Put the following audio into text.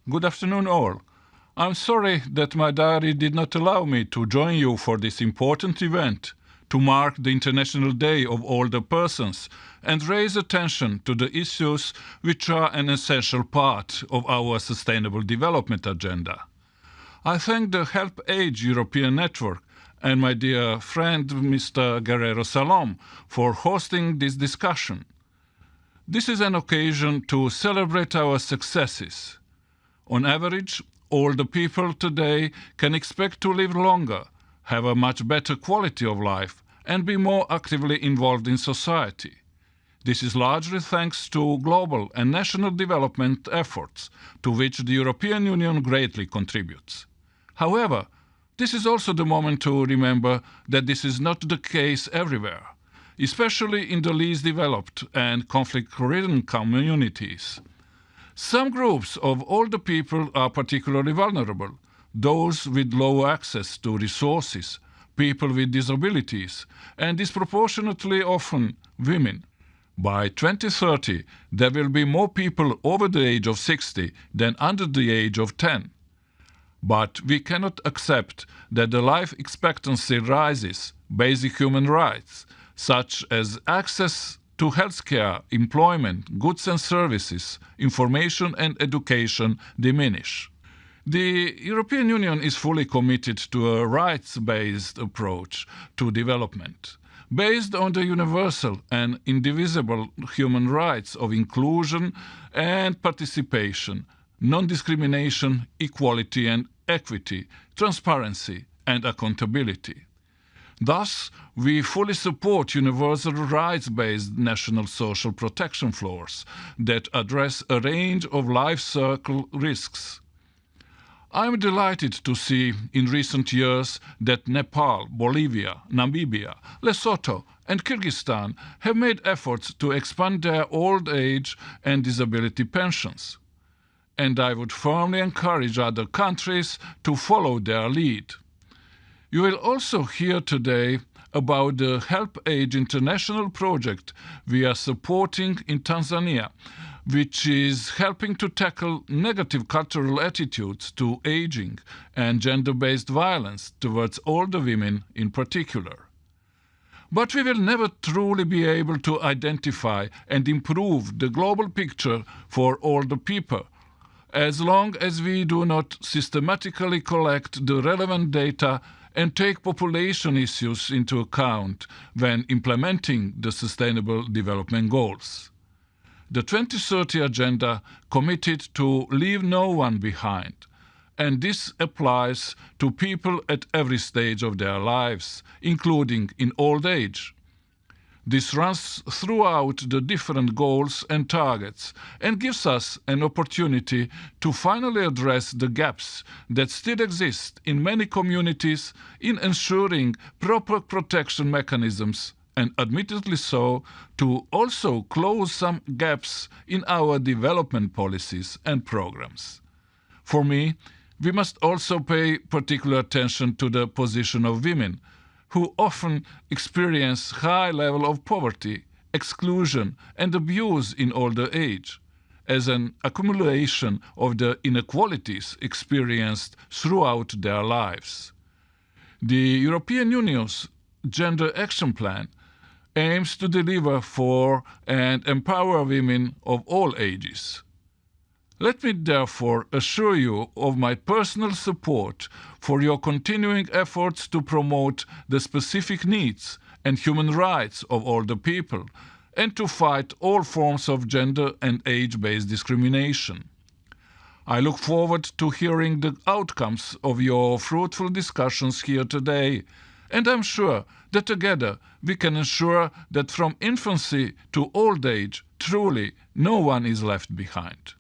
Good afternoon all. I'm sorry that my diary did not allow me to join you for this important event to mark the International Day of Older Persons and raise attention to the issues which are an essential part of our Sustainable Development Agenda. I thank the HelpAge European Network and my dear friend Mr. Guerrero Salom for hosting this discussion. This is an occasion to celebrate our successes. On average, older people today can expect to live longer, have a much better quality of life, and be more actively involved in society. This is largely thanks to global and national development efforts, to which the European Union greatly contributes. However, this is also the moment to remember that this is not the case everywhere, especially in the least developed and conflict-ridden communities. Some groups of older people are particularly vulnerable, those with low access to resources, people with disabilities, and disproportionately often women. By 2030, there will be more people over the age of 60 than under the age of 10. But we cannot accept that the life expectancy rises, basic human rights, such as access to healthcare, employment, goods and services, information and education diminish. The European Union is fully committed to a rights-based approach to development, based on the universal and indivisible human rights of inclusion and participation, non-discrimination, equality and equity, transparency and accountability. Thus, we fully support universal rights-based national social protection floors that address a range of life cycle risks. I am delighted to see in recent years that Nepal, Bolivia, Namibia, Lesotho and Kyrgyzstan have made efforts to expand their old age and disability pensions. And I would firmly encourage other countries to follow their lead. You will also hear today about the HelpAge International project we are supporting in Tanzania, which is helping to tackle negative cultural attitudes to aging and gender-based violence towards older women in particular. But we will never truly be able to identify and improve the global picture for older people as long as we do not systematically collect the relevant data and take population issues into account when implementing the Sustainable Development Goals. The 2030 Agenda committed to leave no one behind, and this applies to people at every stage of their lives, including in old age. This runs throughout the different goals and targets and gives us an opportunity to finally address the gaps that still exist in many communities in ensuring proper protection mechanisms and, admittedly so, to also close some gaps in our development policies and programs. For me, we must also pay particular attention to the position of women, who often experience high level of poverty, exclusion and abuse in older age, as an accumulation of the inequalities experienced throughout their lives. The European Union's Gender Action Plan aims to deliver for and empower women of all ages. Let me therefore assure you of my personal support for your continuing efforts to promote the specific needs and human rights of older people and to fight all forms of gender and age-based discrimination. I look forward to hearing the outcomes of your fruitful discussions here today, and I'm sure that together we can ensure that from infancy to old age, truly no one is left behind.